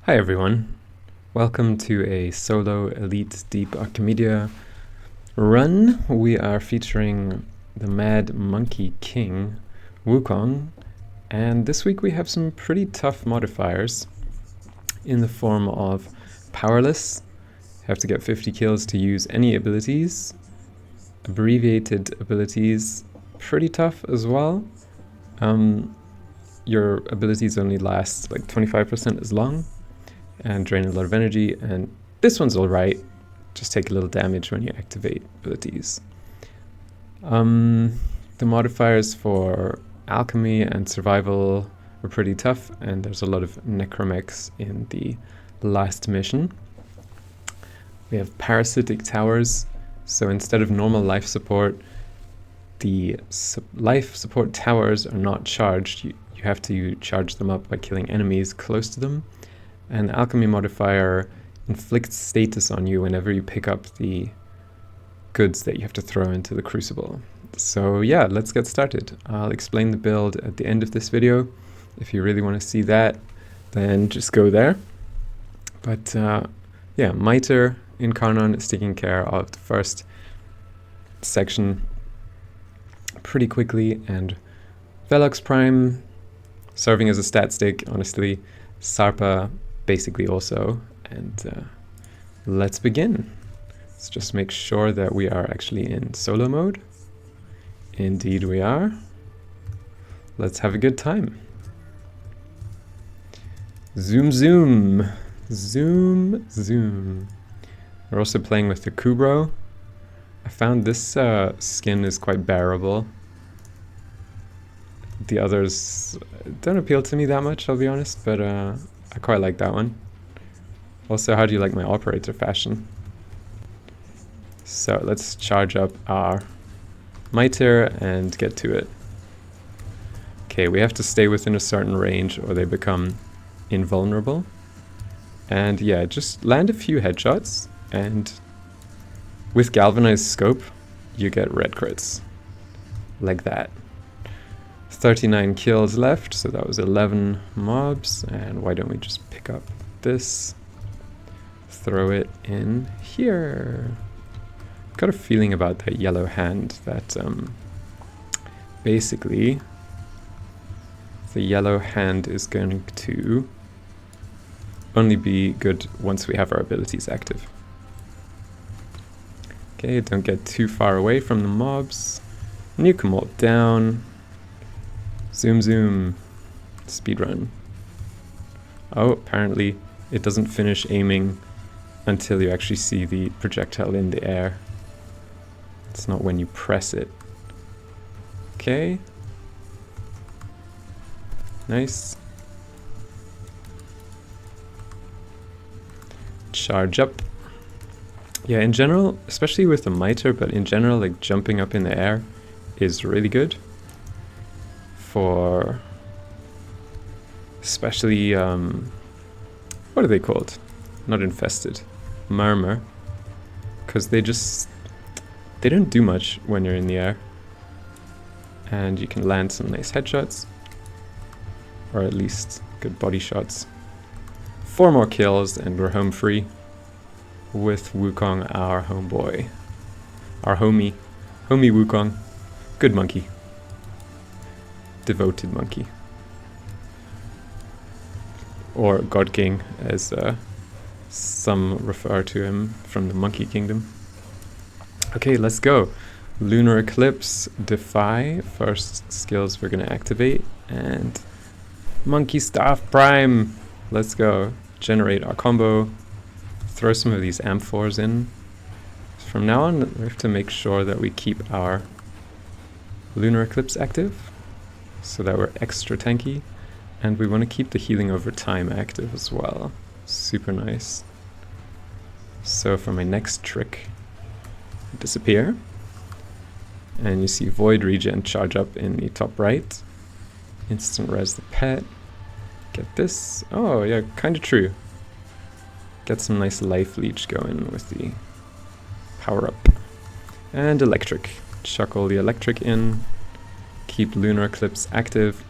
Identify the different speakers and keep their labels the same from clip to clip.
Speaker 1: Hi everyone, welcome to a solo Elite Deep Archimedea run. We are featuring the Mad Monkey King, Wukong, and this week we have some pretty tough modifiers in the form of Powerless, have to get 50 kills to use any abilities, Abbreviated abilities, pretty tough as well. Your abilities only last like 25% as long and drain a lot of energy, and this one's alright, just take a little damage when you activate abilities. The modifiers for Alchemy and Survival were pretty tough, and there's a lot of necromechs in the last mission. We have Parasitic Towers, so instead of normal life support, the life support towers are not charged. You have to charge them up by killing enemies close to them. And the Alchemy modifier inflicts status on you whenever you pick up the goods that you have to throw into the crucible. So yeah, let's get started. I'll explain the build at the end of this video. If you really want to see that, then just go there. But yeah, Mitre in Karnon is taking care of the first section pretty quickly, and Velox Prime serving as a stat stick, honestly. Sarpa basically also, and let's begin. Let's just make sure that we are actually in solo mode. Indeed we are. Let's have a good time. Zoom zoom, zoom zoom. We're also playing with the Kubro. I found this skin is quite bearable. The others don't appeal to me that much, I'll be honest, but I quite like that one. Also, how do you like my operator fashion? So let's charge up our Mitre and get to it. Okay, we have to stay within a certain range or they become invulnerable. And yeah, just land a few headshots, and with Galvanized Scope, you get red crits. Like that. 39 kills left, so that was 11 mobs, and why don't we just pick up this, throw it in here. Got a feeling about that yellow hand that basically the yellow hand is going to only be good once we have our abilities active. Okay, don't get too far away from the mobs. Nuke them all down. Zoom zoom. Speedrun. Oh, apparently it doesn't finish aiming until you actually see the projectile in the air. It's not when you press it. Okay. Nice. Charge up. Yeah, in general, especially with the Mitre, but in general, like jumping up in the air is really good. For especially, what are they called? Not infested. Murmur. Because they don't do much when you're in the air. And you can land some nice headshots. Or at least good body shots. 4 more kills and we're home free. With Wukong, our homeboy. Our homie. Homie Wukong. Good monkey. Devoted monkey. Or God King, as some refer to him from the Monkey Kingdom. Okay, let's go. Lunar Eclipse, Defy. First skills we're going to activate. And Monkey Staff Prime. Let's go. Generate our combo. Throw some of these amphors in. From now on, we have to make sure that we keep our Lunar Eclipse active, so that we're extra tanky, and we want to keep the healing over time active as well. Super nice. So for my next trick, disappear, and you see Void Regen charge up in the top right. Instant res the pet. Get this. Oh yeah, kind of true. Get some nice life leech going with the power up. And electric. Chuck all the electric in. Keep Lunar Eclipse active.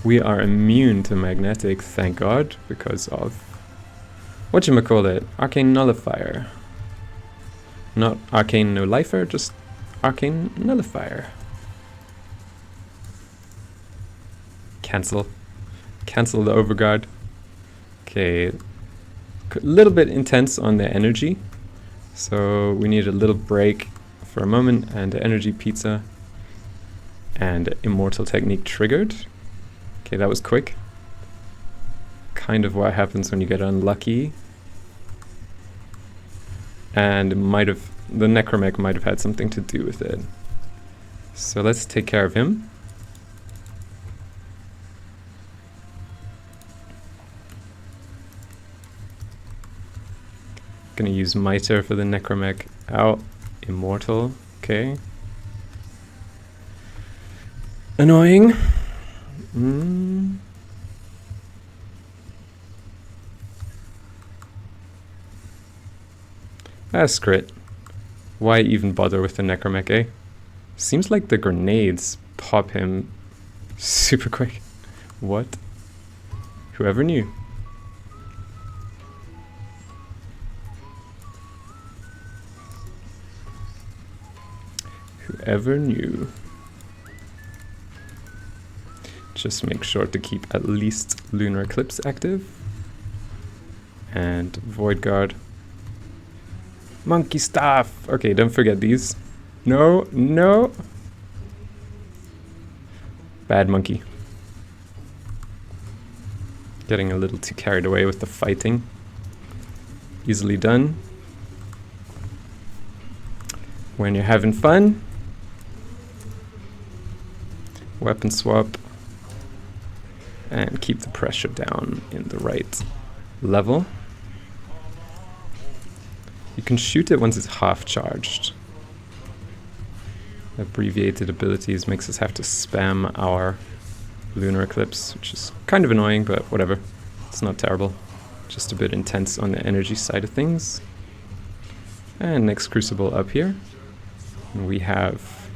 Speaker 1: We are immune to magnetic, thank God, because of whatchamacallit, Arcane Nullifier. Not Arcane No-Lifer, just Arcane Nullifier. Cancel. Cancel the Overguard. Okay, a little bit intense on the energy, so we need a little break for a moment, and the energy pizza and Immortal Technique triggered. Okay, that was quick. Kind of what happens when you get unlucky. And it might have, the Necromech might have had something to do with it. So let's take care of him. Gonna use Mitre for the Necromech out. Immortal, okay. Annoying. Crit. Why even bother with the Necromech, eh? Seems like the grenades pop him super quick. What? Whoever knew? Whoever knew? Just make sure to keep at least Lunar Eclipse active. And Void Guard. Monkey Staff! Okay, don't forget these. No, no! Bad monkey. Getting a little too carried away with the fighting. Easily done. When you're having fun. Weapon swap. And keep the pressure down in the right level. You can shoot it once it's half charged. Abbreviated abilities makes us have to spam our Lunar Eclipse, which is kind of annoying, but whatever. It's not terrible. Just a bit intense on the energy side of things. And next Crucible up here. And we have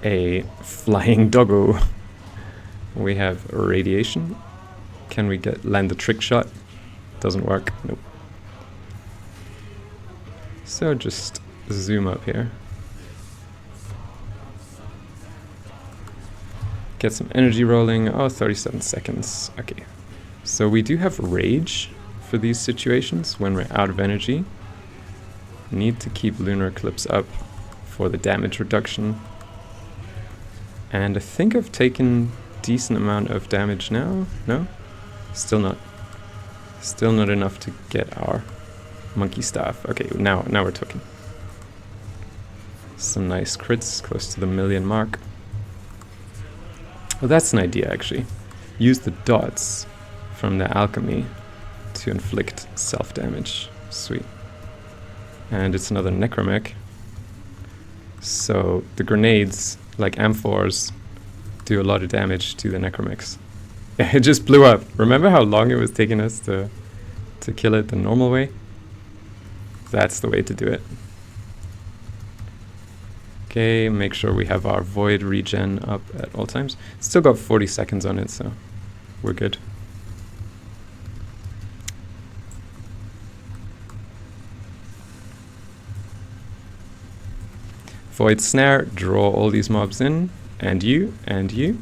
Speaker 1: a flying doggo. We have radiation. Can we land the trick shot? Doesn't work. Nope. So just zoom up here. Get some energy rolling. Oh, 37 seconds. Okay. So we do have rage for these situations when we're out of energy. Need to keep Lunar Eclipse up for the damage reduction. And I think I've taken decent amount of damage now. No? Still not. Still not enough to get our Monkey Staff. Okay, now we're talking. Some nice crits, close to the 1 million mark. Oh, that's an idea, actually. Use the dots from the Alchemy to inflict self-damage. Sweet. And it's another Necromech. So the grenades, like amphors, do a lot of damage to the Necromechs. It just blew up. Remember how long it was taking us to kill it the normal way? That's the way to do it. Okay, make sure we have our Void regen up at all times. Still got 40 seconds on it, so we're good. Void Snare, draw all these mobs in, and you, and you.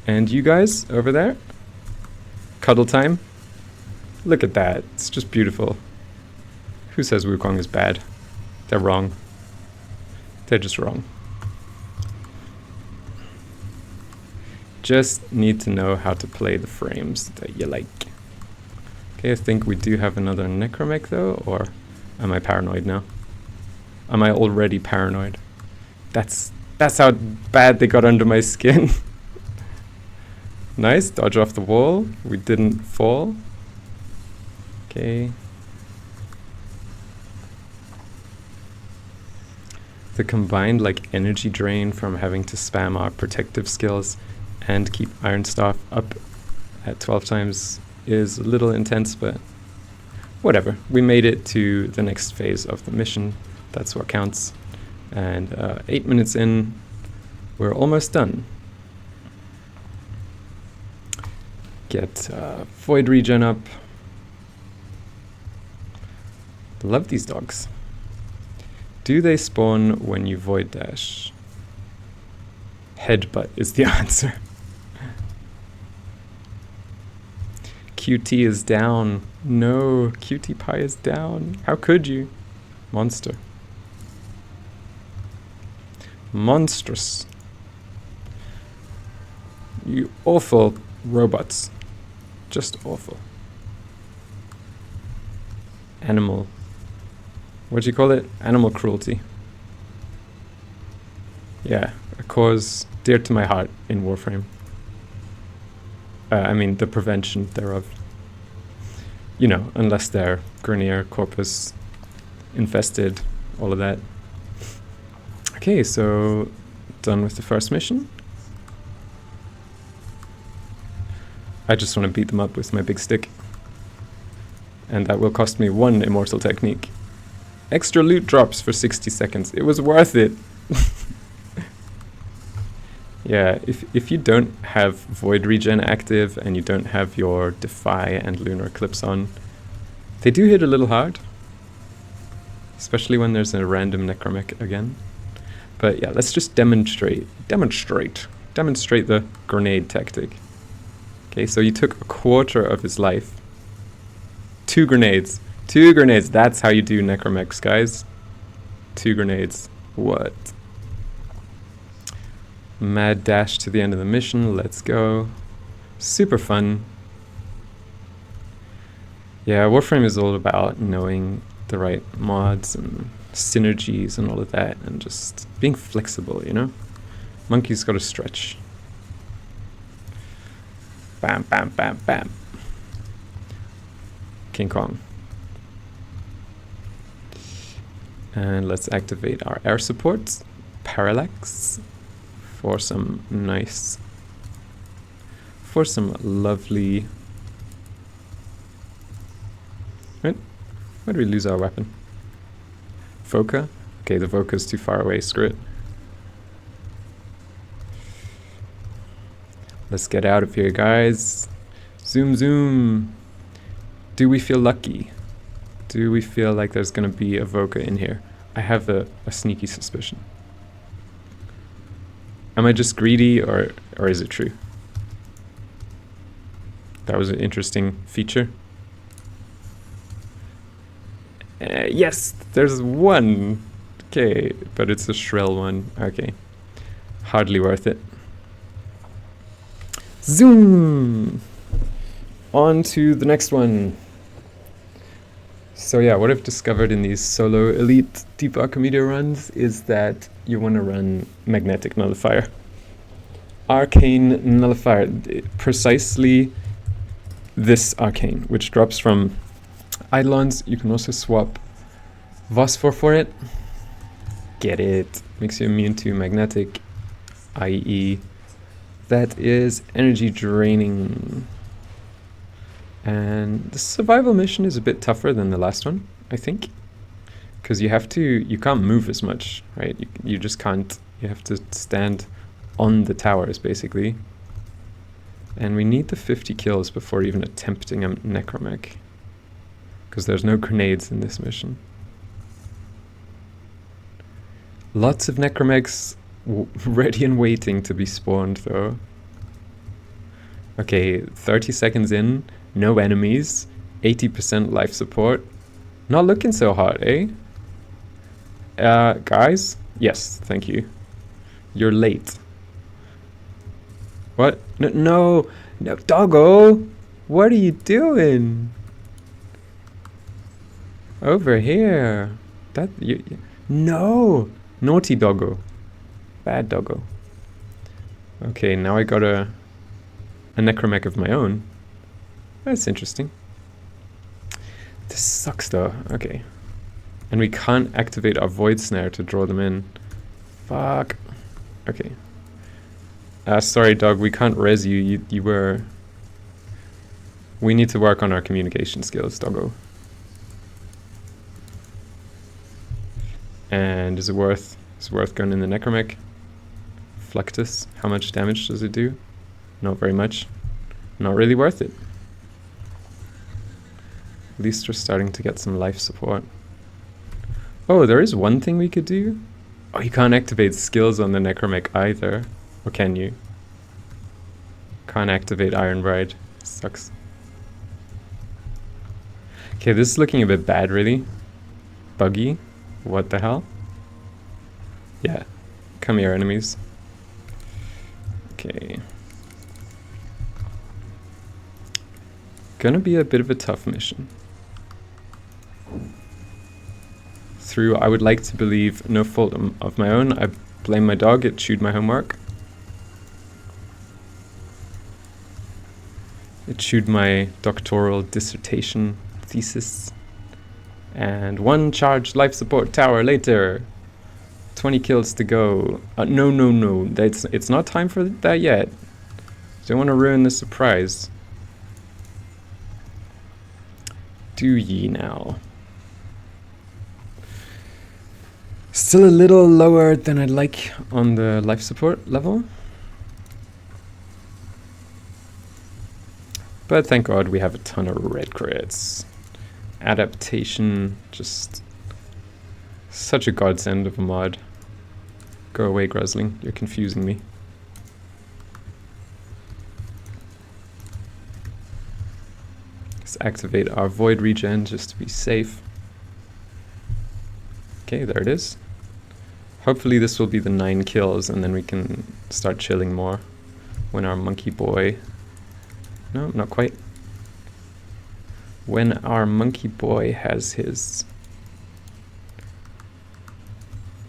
Speaker 1: And you guys over there. Cuddle time. Look at that. It's just beautiful. Who says Wukong is bad? They're wrong. They're just wrong. Just need to know how to play the frames that you like. Okay, I think we do have another Necromech though, or am I paranoid now? Am I already paranoid? That's how bad they got under my skin. Nice, dodge off the wall. We didn't fall. Okay. The combined energy drain from having to spam our protective skills and keep Iron Staff up at 12 times is a little intense, but whatever. We made it to the next phase of the mission. That's what counts. And 8 minutes in, We're almost done. Get Void Regen up. Love these dogs. Do they spawn when you Void Dash? Headbutt is the answer. QT is down. No, QT Pie is down. How could you? Monster. Monstrous. You awful robots. Just awful. Animal. What do you call it? Animal cruelty. Yeah, a cause dear to my heart in Warframe. I mean, the prevention thereof. You know, unless they're Grenier, Corpus, infested, all of that. Okay, so done with the first mission. I just want to beat them up with my big stick. And that will cost me 1 immortal technique. Extra loot drops for 60 seconds. It was worth it. Yeah, if you don't have Void Regen active and you don't have your Defy and Lunar Eclipse on, they do hit a little hard. Especially when there's a random Necromech again. But yeah, let's just demonstrate the grenade tactic. Okay, so you took a quarter of his life. 2 grenades. 2 grenades. That's how you do Necromechs, guys. 2 grenades. What? Mad dash to the end of the mission. Let's go. Super fun. Yeah, Warframe is all about knowing the right mods and synergies and all of that, and just being flexible, you know? Monkey's got to stretch. Bam, bam, bam, bam. King Kong. And let's activate our air support, Parallax, for some nice, for some lovely... Right? Where do we lose our weapon? Voca? Okay, the Voca's too far away, screw it. Let's get out of here, guys. Zoom, zoom. Do we feel lucky? Do we feel like there's gonna be a Voca in here? I have a sneaky suspicion. Am I just greedy, or is it true? That was an interesting feature. Yes, there's one. Okay, but it's a shrill one. Okay, hardly worth it. Zoom! On to the next one. So yeah, what I've discovered in these solo elite deep Archimedea runs is that you want to run Magnetic Nullifier. Arcane Nullifier, precisely this Arcane, which drops from Eidolons. You can also swap Phosphor for it. Get it. Makes you immune to magnetic, i.e. that is energy draining. And the survival mission is a bit tougher than the last one, I think. Because you can't move as much, right? You just can't. You have to stand on the towers, basically. And we need the 50 kills before even attempting a Necromech. Because there's no grenades in this mission. Lots of Necromechs ready and waiting to be spawned, though. Okay, 30 seconds in, no enemies, 80% life support. Not looking so hot, eh? Guys? Yes, thank you. You're late. What? No, doggo! What are you doing? Over here. No! Naughty doggo. Bad doggo. Okay, now I got a Necromech of my own. That's interesting. This sucks though. Okay. And we can't activate our Void Snare to draw them in. Fuck. Okay. Sorry, dog. We can't res you. You were... We need to work on our communication skills, doggo. And is it worth going in the Necromech? Fluctus. How much damage does it do? Not very much. Not really worth it. At least we're starting to get some life support. Oh, there is one thing we could do. Oh, you can't activate skills on the Necromech either. Or can you? Can't activate Iron Bride. Sucks. Okay, this is looking a bit bad, really. Buggy. What the hell? Yeah. Come here, enemies. Okay. Gonna be a bit of a tough mission. Through, I would like to believe, no fault of my own. I blame my dog, it chewed my homework. It chewed my doctoral dissertation thesis. And 1 charged life support tower later. 20 kills to go. No. It's not time for that yet. Don't want to ruin the surprise. Do ye now? Still a little lower than I'd like on the life support level. But thank God we have a ton of red crits. Adaptation, just such a godsend of a mod. Go away, Grusling, you're confusing me. Let's activate our void regen just to be safe. Okay, there it is. Hopefully this will be the 9 kills and then we can start chilling more when our monkey boy... No, not quite. When our monkey boy has his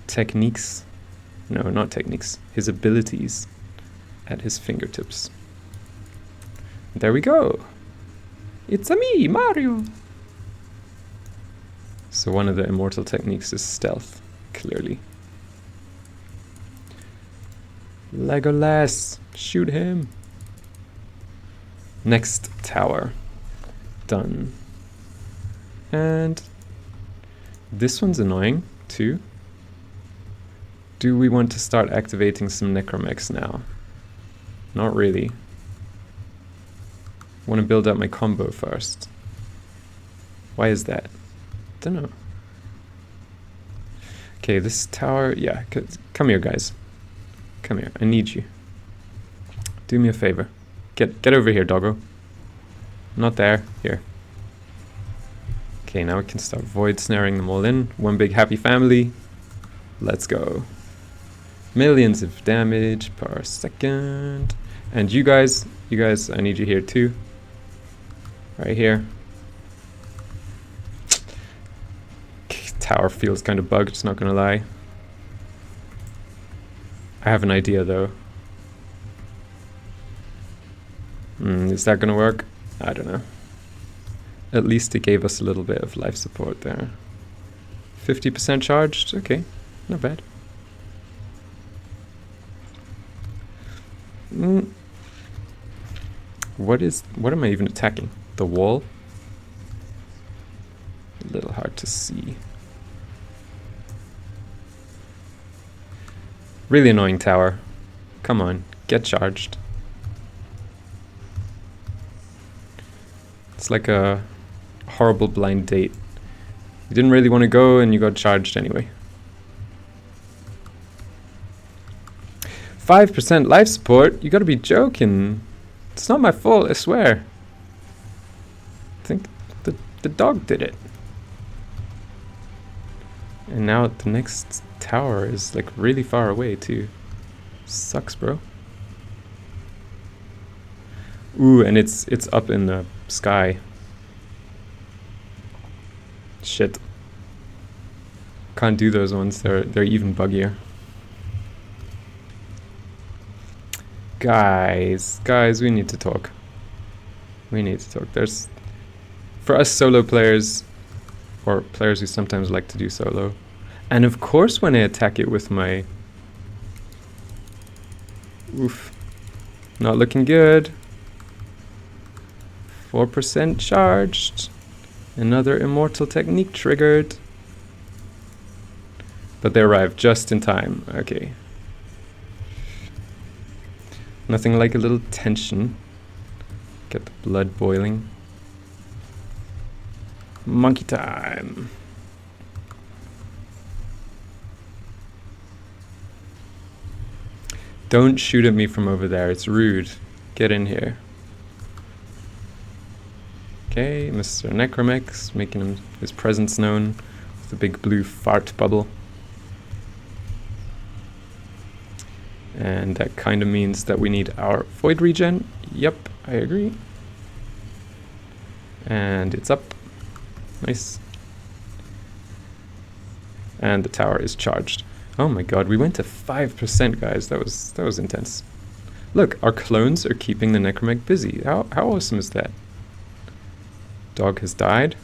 Speaker 1: techniques, no, not techniques, his abilities at his fingertips. There we go. It's a me, Mario. So one of the immortal techniques is stealth, clearly. Legolas, shoot him. Next tower. Done. And this one's annoying too. Do we want to start activating some Necromechs now? Not really. Want to build up my combo first. Why is that? Don't know. Okay, this tower, yeah, come here, guys. Come here, I need you. Do me a favor. Get over here, doggo. Not there, here. Okay, now we can start void snaring them all in. One big happy family. Let's go. Millions of damage per second. And you guys, I need you here too. Right here. Tower feels kind of bugged, not gonna lie. I have an idea though. Is that gonna work? I don't know. At least it gave us a little bit of life support there. 50% charged? Okay, not bad. What am I even attacking? The wall? A little hard to see. Really annoying tower. Come on, get charged. It's like a horrible blind date. You didn't really want to go and you got charged anyway. 5% life support? You gotta be joking. It's not my fault, I swear. I think the dog did it. And now the next tower is like really far away too. Sucks, bro. Ooh, and it's up in the sky. Shit. Can't do those ones. They're even buggier. Guys, we need to talk. We need to talk. There's, for us solo players, or players who sometimes like to do solo, and of course when I attack it with my... Oof. Not looking good. 4% charged. Another immortal technique triggered. But they arrived just in time. Okay. Nothing like a little tension. Get the blood boiling. Monkey time. Don't shoot at me from over there, it's rude. Get in here. Okay, Mr. Necromex, making his presence known with the big blue fart bubble. And that kind of means that we need our void regen. Yep, I agree. And it's up. Nice. And the tower is charged. Oh my god, we went to 5%, guys. That was intense. Look, our clones are keeping the Necromech busy. How awesome is that? Dog has died.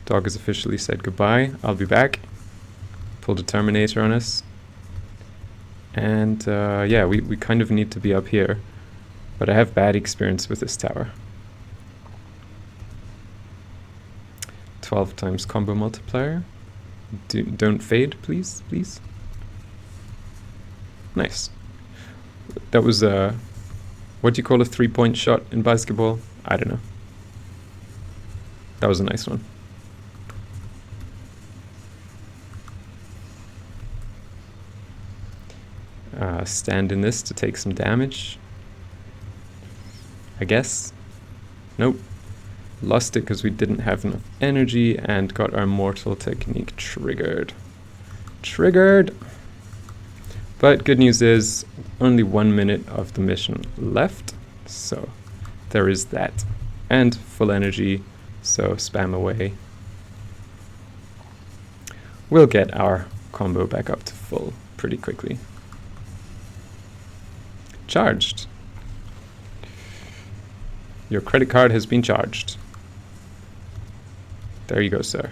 Speaker 1: Dog has officially said goodbye. I'll be back. Pulled a Terminator on us. And yeah, we kind of need to be up here. But I have bad experience with this tower. 12 times combo multiplier. Don't fade, please, please. Nice. That was what do you call a 3-point shot in basketball? I don't know. That was a nice one. Stand in this to take some damage. I guess. Nope. Lost it because we didn't have enough energy and got our mortal technique triggered. Triggered! But good news is only 1 minute of the mission left, so there is that. And full energy, so spam away. We'll get our combo back up to full pretty quickly. Charged. Your credit card has been charged. There you go, sir.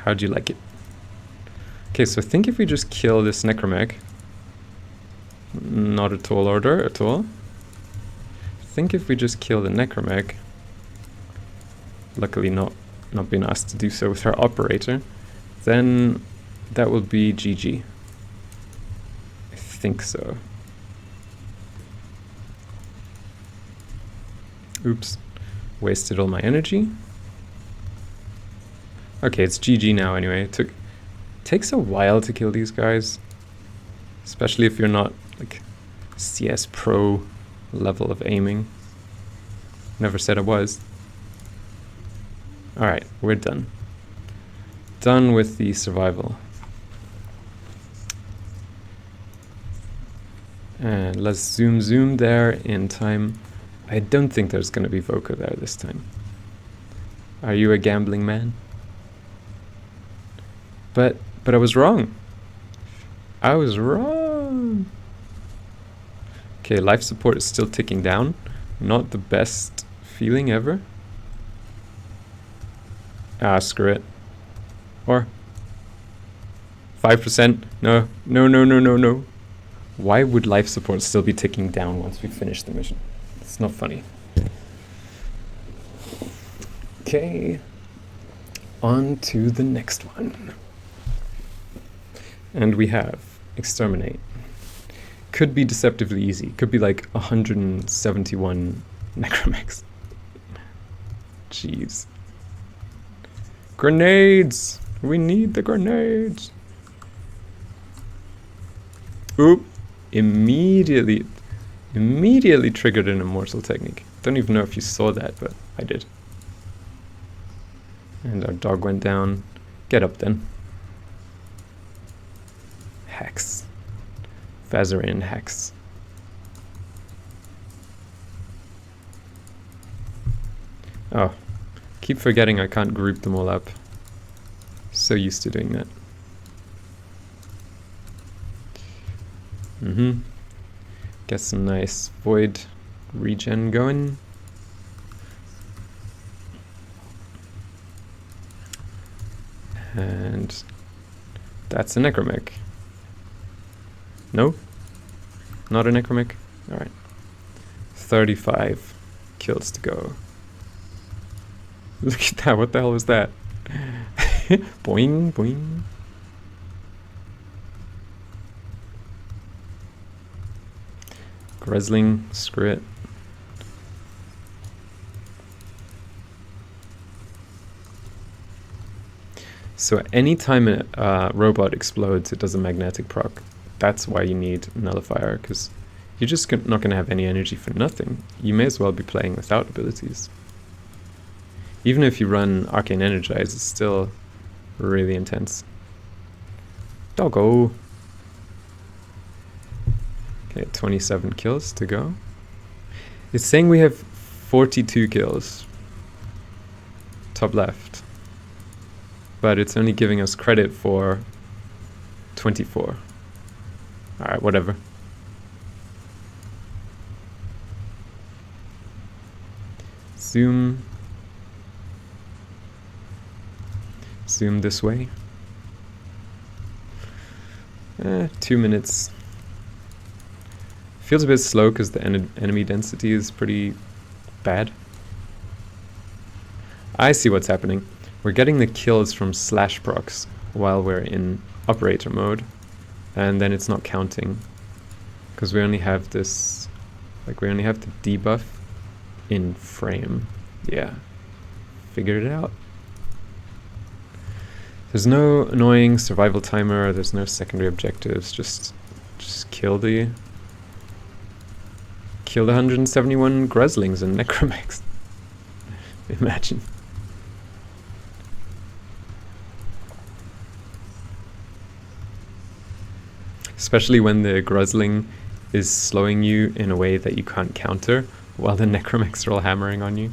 Speaker 1: How'd you like it? Okay, so I think if we just kill this Necromech, not a tall order at all. I think if we just kill the Necromech, luckily not being asked to do so with our operator, then that will be GG. I think so. Oops. Wasted all my energy. Okay, it's GG now anyway. Takes a while to kill these guys. Especially if you're not like CS pro level of aiming. Never said I was. Alright, we're done. Done with the survival. And let's zoom there in time. I don't think there's going to be Voka there this time. Are you a gambling man? But I was wrong. I was wrong. Okay, life support is still ticking down. Not the best feeling ever. Ah, screw it. Or 5%. No. Why would life support still be ticking down once we finish the mission? It's not funny. Okay, on to the next one. And we have Exterminate. Could be deceptively easy. Could be like 171 Necromechs. Jeez. Grenades! We need the grenades! Oop! Immediately triggered an immortal technique. Don't even know if you saw that, but I did. And our dog went down. Get up then. Hex. Vazarin Hex. Oh, keep forgetting I can't group them all up. So used to doing that. Get some nice void regen going. And that's a Necromech. No? Not a Necromech? Alright. 35 kills to go. Look at that, what the hell was that? Boing, boing. Gresling, screw it. So anytime a robot explodes, it does a magnetic proc. That's why you need Nullifier, because you're just not going to have any energy for nothing. You may as well be playing without abilities. Even if you run Arcane Energize, it's still really intense. Doggo! Okay, 27 kills to go. It's saying we have 42 kills. Top left. But it's only giving us credit for 24. Alright, whatever. Zoom. Zoom this way. 2 minutes. Feels a bit slow because the enemy density is pretty bad. I see what's happening. We're getting the kills from slash procs while we're in operator mode, and then it's not counting because we only have this, like we only have the debuff in frame. Yeah, figured it out. There's no annoying survival timer, there's no secondary objectives, just kill the 171 Greslings and Necromechs. Imagine. Especially when the Grusling is slowing you in a way that you can't counter, while the Necromechs are all hammering on you.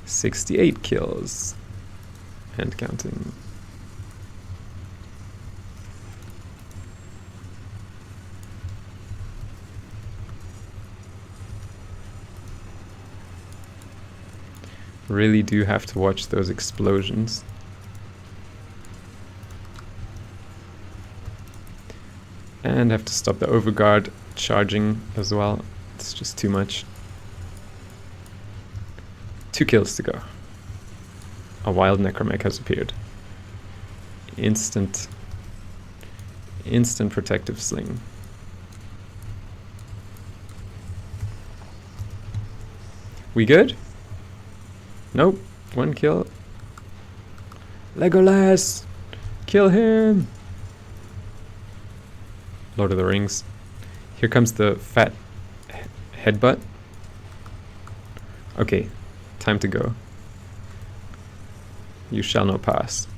Speaker 1: 68 kills. And counting. Really do have to watch those explosions. And have to stop the overguard charging as well. It's just too much. 2 kills to go. A wild Necromech has appeared. Instant protective sling. We good? Nope. 1 kill. Legolas! Kill him! Lord of the Rings. Here comes the fat headbutt. Okay, time to go. You shall not pass.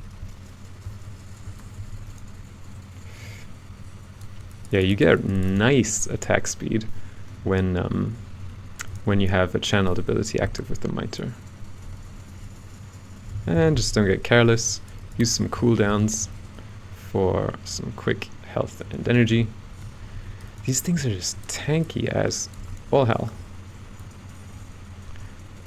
Speaker 1: Yeah, you get nice attack speed when you have a channeled ability active with the Mitre. And just don't get careless. Use some cooldowns for some quick health and energy. These things are just tanky as all hell.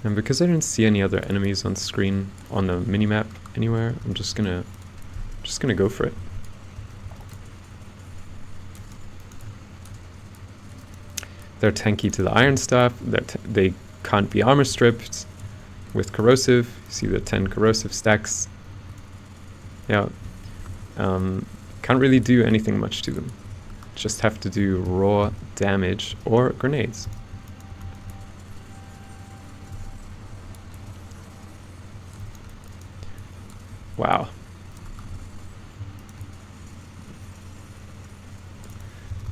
Speaker 1: And because I didn't see any other enemies on screen on the minimap anywhere, I'm just gonna go for it. They're tanky to the iron staff. They can't be armor stripped with corrosive. You see the 10 corrosive stacks. Yeah. Can't really do anything much to them. Just have to do raw damage or grenades. Wow.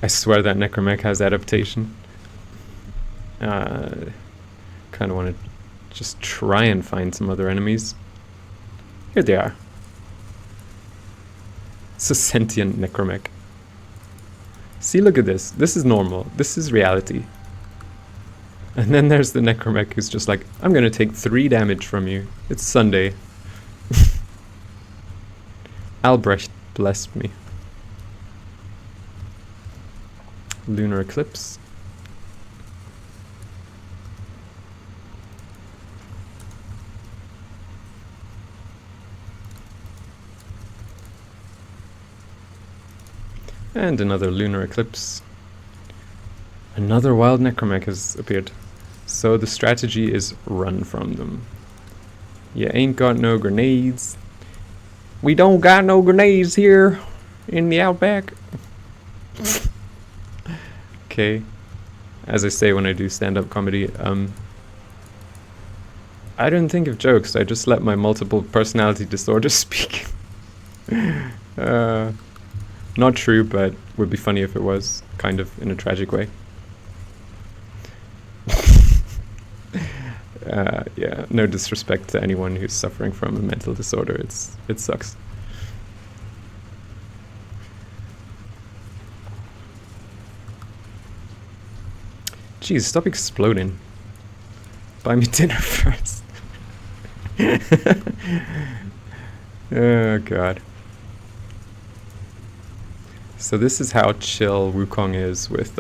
Speaker 1: I swear that Necromech has adaptation. Kind of want to just try and find some other enemies. Here they are. It's a sentient Necromech. See, look at this. This is normal. This is reality. And then there's the Necromech who's just like, I'm gonna take 3 damage from you. It's Sunday. Albrecht blessed me. Lunar Eclipse. And another Lunar Eclipse. Another wild Necromech has appeared. So the strategy is run from them. You ain't got no grenades. We don't got no grenades here. In the outback. Okay. As I say when I do stand-up comedy, I don't think of jokes, I just let my multiple personality disorder speak. Not true, but would be funny if it was, kind of, in a tragic way. Yeah, no disrespect to anyone who's suffering from a mental disorder, it sucks. Jeez, stop exploding. Buy me dinner first. Oh god. So this is how chill Wukong is with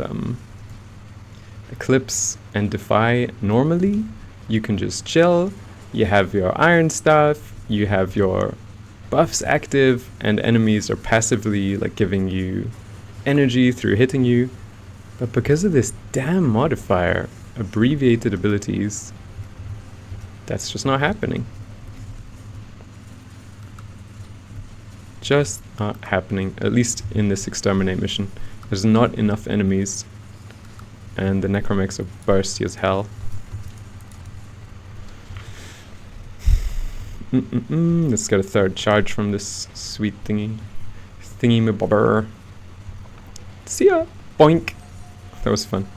Speaker 1: Eclipse and Defy. Normally, you can just chill, you have your iron stuff, you have your buffs active, and enemies are passively like giving you energy through hitting you. But because of this damn modifier, abbreviated abilities, that's just not happening. Just not happening, at least in this Exterminate mission. There's not enough enemies, and the necromechs are bursty as hell. Let's get a third charge from this sweet thingy-mabobber. See ya! Boink! That was fun.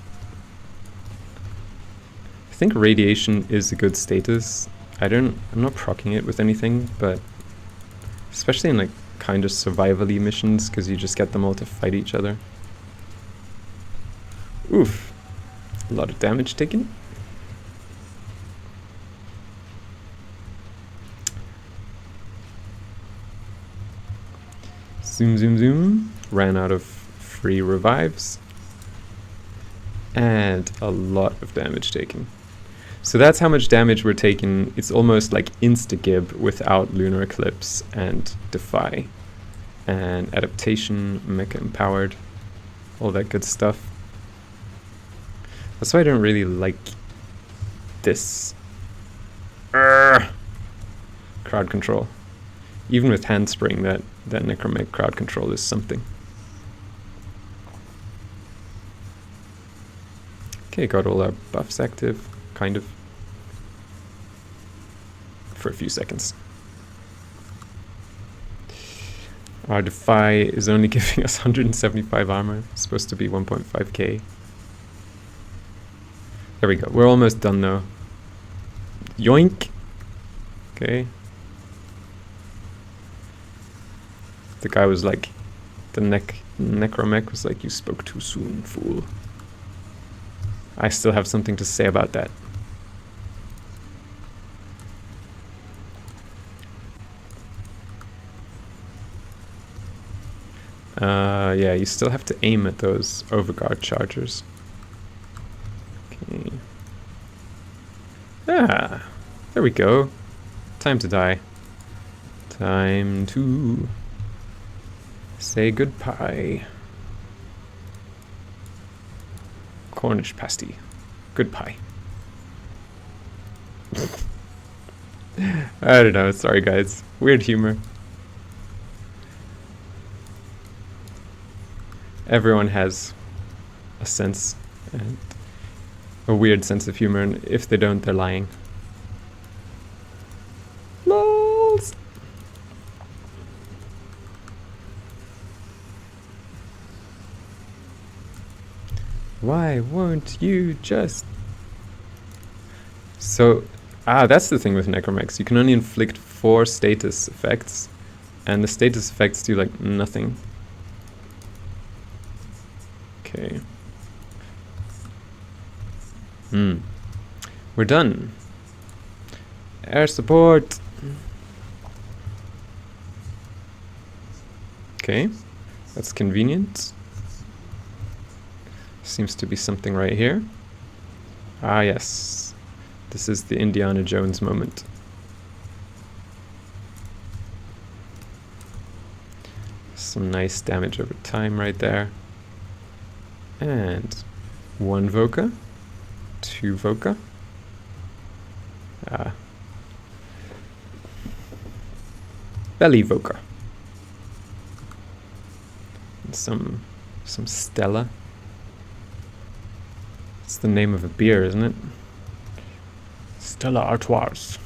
Speaker 1: I think radiation is a good status. I'm not proccing it with anything, but especially in like kind of survival-y missions, because you just get them all to fight each other. Oof. A lot of damage taken. Zoom, zoom, zoom. Ran out of free revives. And a lot of damage taken. So that's how much damage we're taking. It's almost like insta-gib without Lunar Eclipse and Defy. And Adaptation, Mecha Empowered, all that good stuff. That's why I don't really like this. Crowd control. Even with Handspring, that Necromech crowd control is something. Okay, got all our buffs active, kind of. For a few seconds. Our Defy is only giving us 175 armor. It's supposed to be 1.5k. There we go. We're almost done though. Yoink! Okay. The guy was like, the necromech was like, you spoke too soon, fool. I still have something to say about that. Yeah, you still have to aim at those overguard chargers. Okay. Ah, there we go. Time to die. Time to say goodbye. Cornish pasty. Good pie. I don't know, sorry guys. Weird humor. Everyone has a sense, and a weird sense of humor, and if they don't, they're lying. LOLs! Why won't you just... So, that's the thing with Necromechs. You can only inflict 4 status effects, and the status effects do like nothing. Okay. We're done. Air support. Okay, that's convenient. Seems to be something right here. Ah, yes. This is the Indiana Jones moment. Some nice damage over time right there. And 1 Voca, 2 Voca. Belly Voca. some Stella. It's the name of a beer, isn't it? Stella Artois.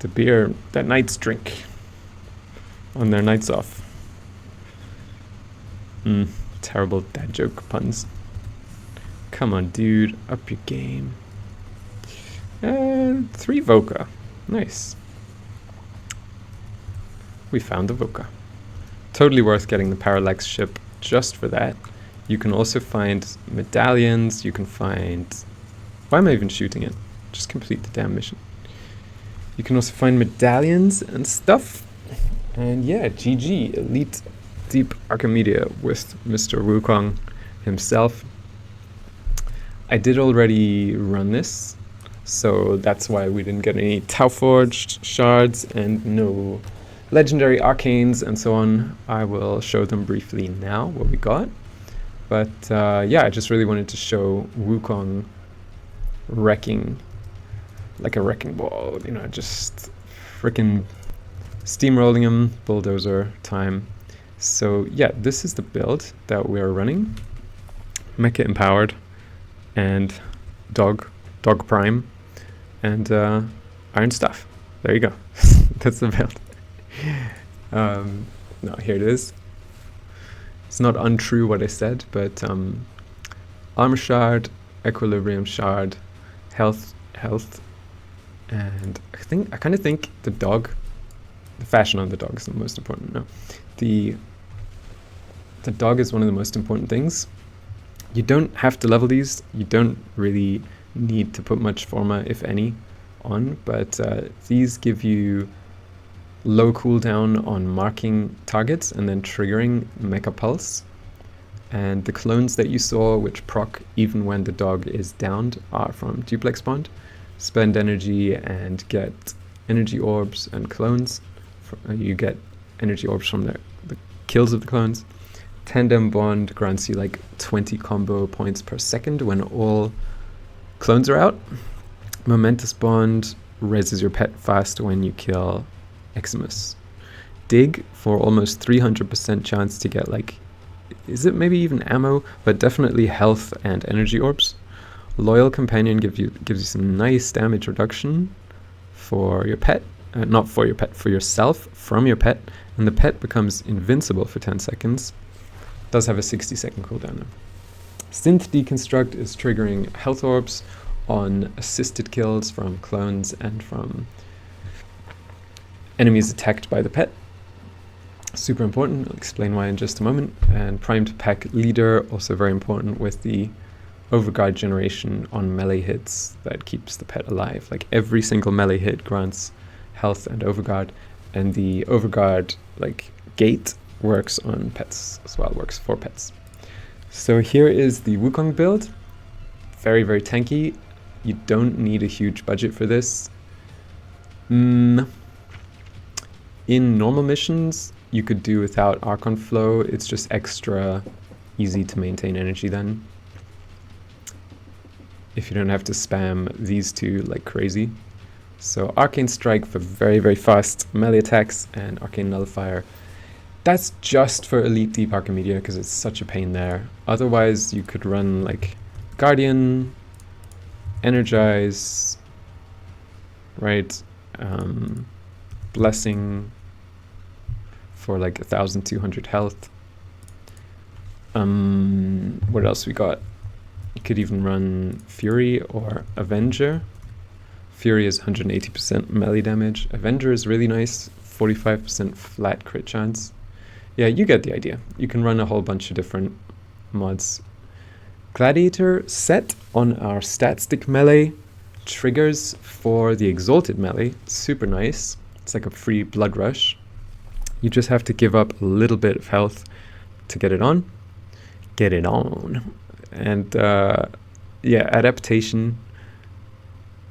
Speaker 1: The beer that knights drink on their nights off. Terrible dad joke puns. Come on, dude, up your game. 3 Voca. Nice. We found the Voca. Totally worth getting the Parallax ship just for that. You can also find medallions, you can find... Why am I even shooting it? Just complete the damn mission. You can also find medallions and stuff. And yeah, GG, Elite Deep Archimedea with Mr. Wukong himself. I did already run this, so that's why we didn't get any Tau Forged shards and no legendary arcanes and so on. I will show them briefly now, what we got. But yeah, I just really wanted to show Wukong wrecking like a wrecking ball, you know, just freaking steamrolling him, bulldozer time. So yeah, this is the build that we are running. Mecha empowered and dog prime and iron staff. There you go. That's the build. No, here it is. It's not untrue what I said, but armor shard, equilibrium shard, health, and I kind of think the fashion on the dog is the most important. No, the dog is one of the most important things. You don't have to level these. You don't really need to put much forma, if any, on, but these give you low cooldown on marking targets and then triggering Mecha Pulse. And the clones that you saw, which proc even when the dog is downed, are from Duplex Bond. Spend energy and get energy orbs and clones. You get energy orbs from the kills of the clones. Tandem Bond grants you like 20 combo points per second when all clones are out. Momentous Bond raises your pet fast when you kill Eximus. Dig for almost 300% chance to get like, is it maybe even ammo, but definitely health and energy orbs. Loyal Companion gives you some nice damage reduction for your pet, not for your pet, for yourself from your pet, and the pet becomes invincible for 10 seconds. Does have a 60-second cooldown now. Synth Deconstruct is triggering health orbs on assisted kills from clones and from enemies attacked by the pet. Super important, I'll explain why in just a moment. And Primed Pack Leader, also very important with the Overguard generation on melee hits that keeps the pet alive. Like every single melee hit grants health and Overguard, and the Overguard like gate works on pets as well, works for pets. So here is the Wukong build. Very, very tanky. You don't need a huge budget for this. In normal missions, you could do without Archon Flow. It's just extra easy to maintain energy then, if you don't have to spam these two like crazy. So Arcane Strike for very, very fast melee attacks, and Arcane Nullifier. That's just for Elite Deep Archimedea because it's such a pain there. Otherwise, you could run like Guardian, Energize, right? Blessing for like 1,200 health. What else we got? You could even run Fury or Avenger. Fury is 180% melee damage. Avenger is really nice, 45% flat crit chance. Yeah, you get the idea. You can run a whole bunch of different mods. Gladiator set on our stat stick melee. Triggers for the exalted melee. Super nice. It's like a free blood rush. You just have to give up a little bit of health to get it on. Get it on. And yeah, adaptation.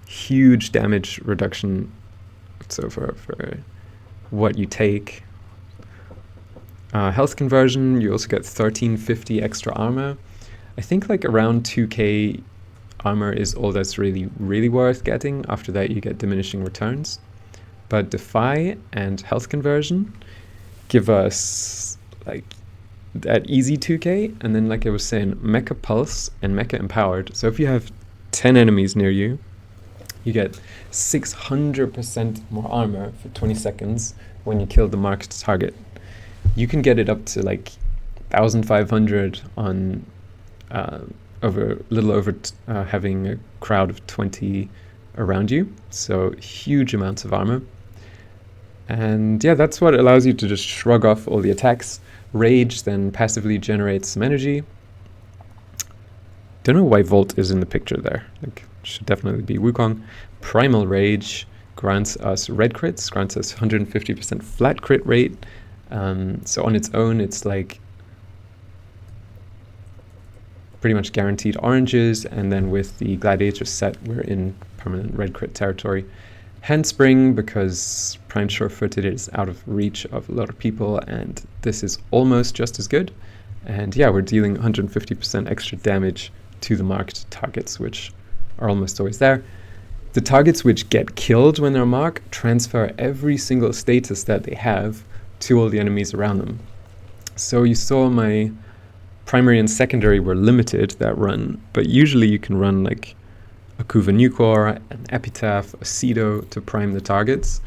Speaker 1: Huge damage reduction. So for what you take. Health conversion, you also get 1350 extra armor. I think like around 2k armor is all that's really worth getting. After that you get diminishing returns. But Defy and health conversion, give us like at easy 2k, and then like I was saying, Mecha Pulse and Mecha Empowered. So if you have 10 enemies near you, you get 600% more armor for 20 seconds when you kill the marked target. You can get it up to like 1,500 on having a crowd of 20 around you. So huge amounts of armor. And yeah, that's what allows you to just shrug off all the attacks. Rage then passively generates some energy. Don't know why Volt is in the picture there. Like, should definitely be Wukong. Primal Rage grants us red crits, grants us 150% flat crit rate. So on its own, it's like pretty much guaranteed oranges, and then with the Gladiator set, we're in permanent red crit territory. Handspring, because Prime Sure-Footed is out of reach of a lot of people, and this is almost just as good. And yeah, we're dealing 150% extra damage to the marked targets, which are almost always there. The targets which get killed when they're marked transfer every single status that they have to all the enemies around them. So you saw my primary and secondary were limited that run, but usually you can run like a Kuva Nucor, an Epitaph, a Cedo to prime the targets,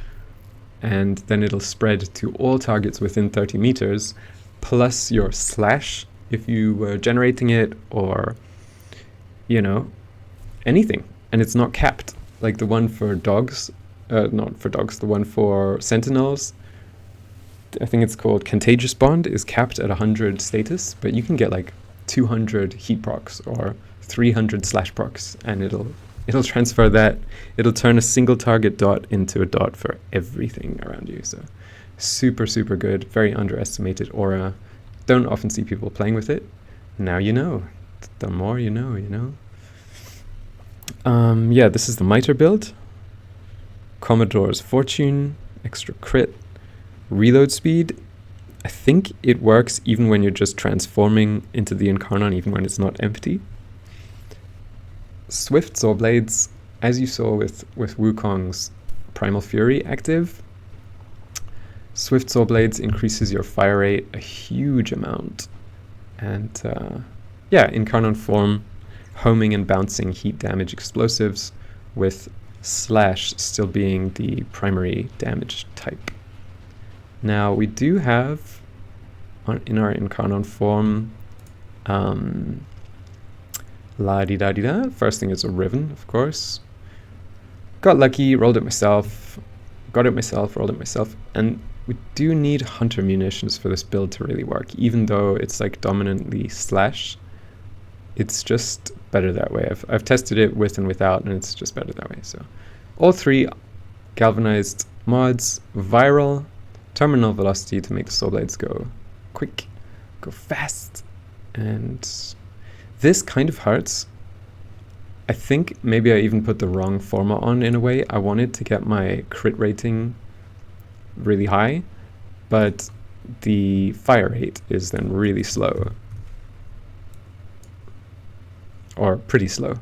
Speaker 1: and then it'll spread to all targets within 30 meters, plus your slash if you were generating it, or, you know, anything. And it's not capped. Like the one for dogs, not for dogs, the one for sentinels, I think it's called Contagious Bond, is capped at 100 status, but you can get like 200 heat procs or 300 slash procs, and it'll transfer that. It'll turn a single target dot into a dot for everything around you. So super, super good. Very underestimated aura. Don't often see people playing with it. Now you know. The more you know, you know. Yeah, this is the Mitre build. Commodore's Fortune, extra crit, reload speed. I think it works even when you're just transforming into the Incarnon, even when it's not empty. Swift Saw Blades, as you saw with Wukong's Primal Fury active, Swift Saw Blades increases your fire rate a huge amount. And yeah, Incarnon form, homing and bouncing heat damage explosives, with slash still being the primary damage type. Now we do have in our Incarnon form la-di-da-di-da. First thing is a Riven, of course. Got lucky, rolled it myself, got it myself, rolled it myself, and we do need Hunter munitions for this build to really work, even though it's like dominantly slash. It's just better that way. I've tested it with and without, and it's just better that way. So all three galvanized mods, viral, terminal velocity to make the soul blades go quick, go fast, and this kind of hurts. I think maybe I even put the wrong forma on in a way. I wanted to get my crit rating really high, but the fire rate is then really slow. Or pretty slow.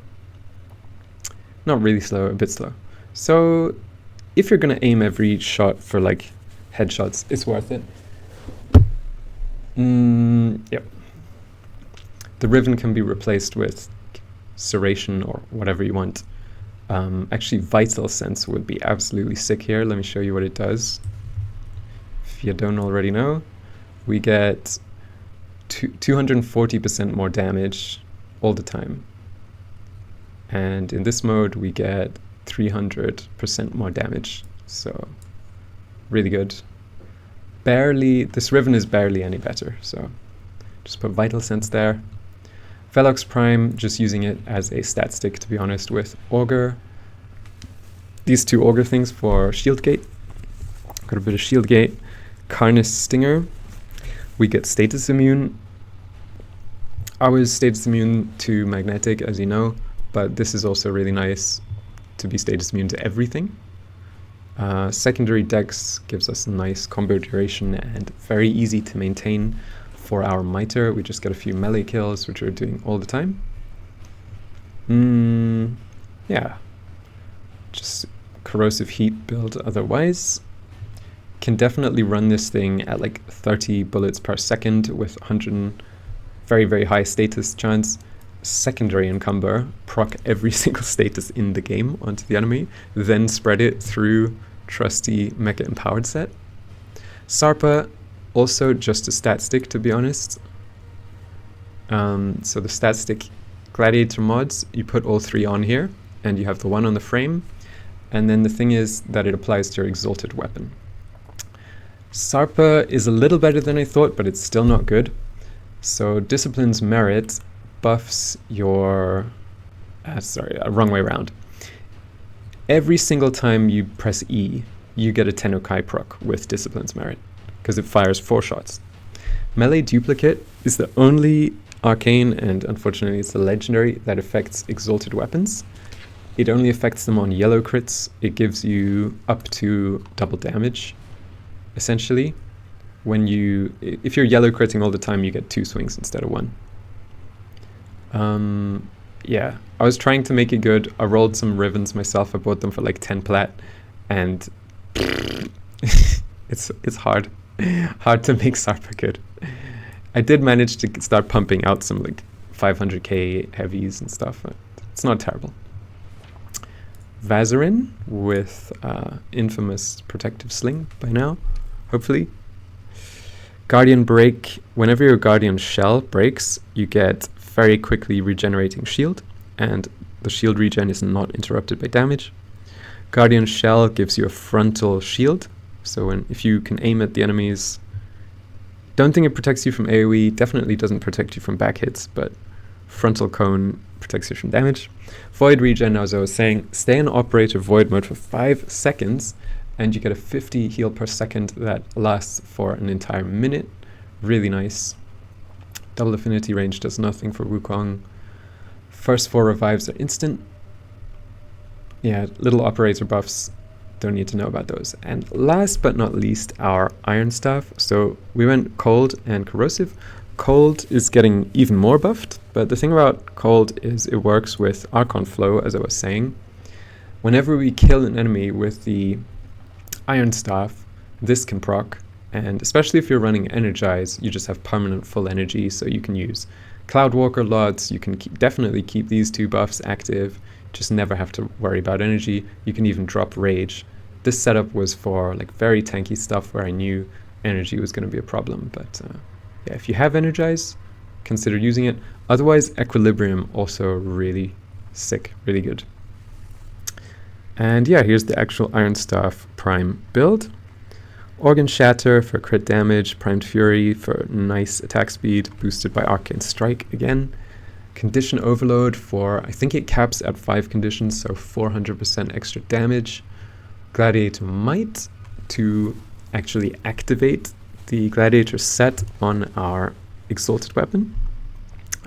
Speaker 1: Not really slow, a bit slow. So if you're gonna aim every shot for like headshots, it's worth it. Yep. The Riven can be replaced with Serration or whatever you want. Actually, Vital Sense would be absolutely sick here. Let me show you what it does. If you don't already know, we get 240% more damage all the time. And in this mode, we get 300% more damage. So really good. This Riven is barely any better. So just put Vital Sense there. Velox Prime, just using it as a stat stick, to be honest, with Augur. These two Augur things for Shield Gate. Got a bit of Shield Gate. Carnus Stinger. We get status immune. I was status immune to Magnetic, as you know, but this is also really nice to be status immune to everything. Secondary Dex gives us a nice combo duration and very easy to maintain. For our Mitre, we just get a few melee kills, which we're doing all the time. Yeah, just corrosive heat build otherwise. can definitely run this thing at like 30 bullets per second with 100 very, very high status chance. Secondary encumber, proc every single status in the game onto the enemy, then spread it through trusty mecha empowered set. Sarpa, also just a stat stick, to be honest. So the stat stick gladiator mods, you put all 3 on here, and you have the 1 on the frame, and then the thing is that it applies to your exalted weapon. Sarpa is a little better than I thought, but it's still not good. So Discipline's Merit buffs your... wrong way around. Every single time you press E, you get a TennoCreate proc with Discipline's Merit, because it fires 4 shots. Melee Duplicate is the only arcane, and unfortunately it's a legendary, that affects exalted weapons. It only affects them on yellow crits. It gives you up to double damage, essentially. If you're yellow critting all the time, you get 2 swings instead of 1. Yeah, I was trying to make it good. I rolled some Rivens myself. I bought them for like 10 plat, and it's hard to make Sarpa good. I did manage to start pumping out some like 500k heavies and stuff, but it's not terrible. Vazarin with infamous protective sling by now, hopefully. Guardian Break, whenever your Guardian Shell breaks, you get very quickly regenerating shield, and the shield regen is not interrupted by damage. Guardian Shell gives you a frontal shield, so if you can aim at the enemies, don't think it protects you from AoE, definitely doesn't protect you from back hits, but frontal cone protects you from damage. Void regen, as I was saying, stay in operator void mode for 5 seconds, and you get a 50 heal per second that lasts for an entire minute. Really nice. Double affinity range does nothing for Wukong. First 4 revives are instant. Yeah, little operator buffs, don't need to know about those. And last but not least, our Iron Staff. So we went cold and corrosive. Cold is getting even more buffed, but the thing about cold is it works with Archon Flow, as I was saying. Whenever we kill an enemy with the Iron Staff, this can proc, and especially if you're running Energize, you just have permanent full energy, so you can use Cloudwalker Lots, you can definitely keep these 2 buffs active, just never have to worry about energy. You can even drop Rage. This setup was for like very tanky stuff where I knew energy was going to be a problem, but yeah, if you have Energize, consider using it. Otherwise, Equilibrium also really sick, really good. And yeah, here's the actual Iron Staff Prime build. Organ Shatter for crit damage, Primed Fury for nice attack speed, boosted by Arcane Strike again. Condition Overload for, I think it caps at 5 conditions, so 400% extra damage. Gladiator Might to actually activate the Gladiator set on our Exalted Weapon.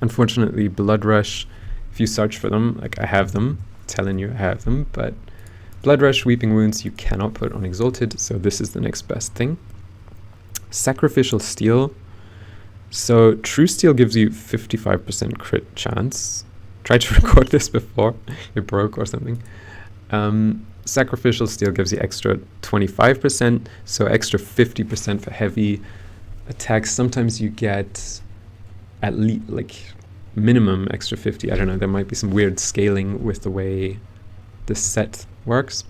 Speaker 1: Unfortunately, Blood Rush, if you search for them, like I have them, telling you I have them, but Blood Rush, Weeping Wounds you cannot put on Exalted, so this is the next best thing. Sacrificial Steel. So True Steel gives you 55% crit chance. Tried to record this before, it broke or something. Sacrificial Steel gives you extra 25%, so extra 50% for heavy attacks. Sometimes you get at least like minimum extra 50. I don't know, there might be some weird scaling with the way this set works.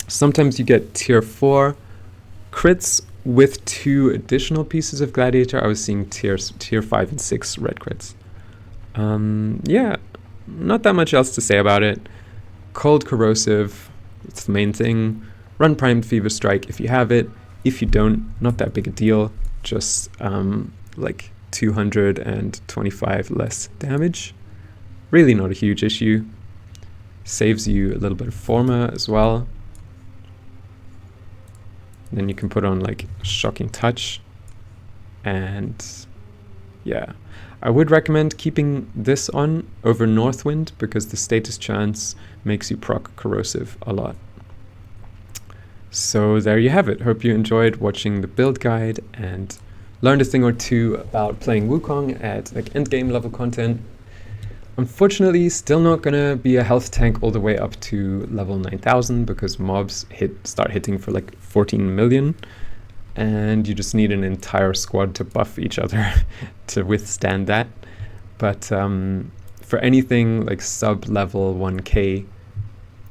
Speaker 1: Sometimes you get tier 4 crits with 2 additional pieces of Gladiator. I was seeing tier 5 and 6 red crits. Yeah, not that much else to say about it. Cold Corrosive, it's the main thing. Run Primed Fever Strike if you have it. If you don't, not that big a deal. Just like 225 less damage. Really not a huge issue. Saves you a little bit of Forma as well. Then you can put on like Shocking Touch. And yeah, I would recommend keeping this on over Northwind because the status chance makes you proc Corrosive a lot. So there you have it. Hope you enjoyed watching the build guide and learned a thing or two about playing Wukong at like endgame level content. Unfortunately, still not gonna be a health tank all the way up to level 9000 because mobs start hitting for like 14 million, and you just need an entire squad to buff each other to withstand that. But for anything like sub-level 1k,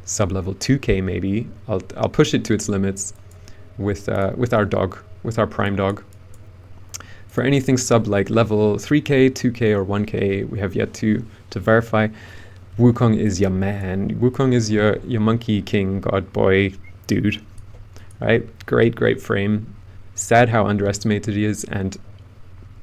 Speaker 1: sub-level 2k maybe, I'll push it to its limits with our dog, with our prime dog. For anything sub like level 3k, 2k, or 1k, we have yet to verify. Wukong is your man. Wukong is your monkey king god boy dude, right? Great frame. Sad how underestimated he is, and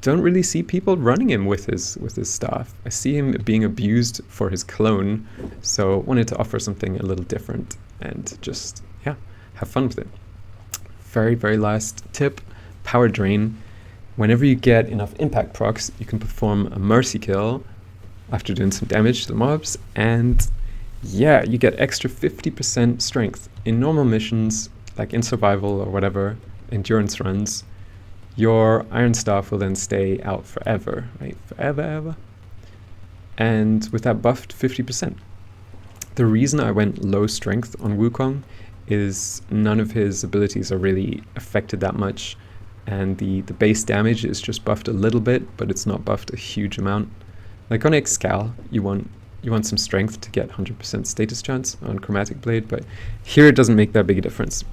Speaker 1: don't really see people running him with his staff. I see him being abused for his clone, so wanted to offer something a little different and just, yeah, have fun with it. Very last tip, power drain. Whenever you get enough impact procs, you can perform a mercy kill after doing some damage to the mobs, and yeah, you get extra 50% strength. In normal missions, like in survival or whatever, endurance runs, your iron staff will then stay out forever, right? Forever. And with that buffed 50%. The reason I went low strength on Wukong is none of his abilities are really affected that much, and the base damage is just buffed a little bit, but it's not buffed a huge amount. Like on Excal, you want some strength to get 100% status chance on Chromatic Blade, but here it doesn't make that big a difference.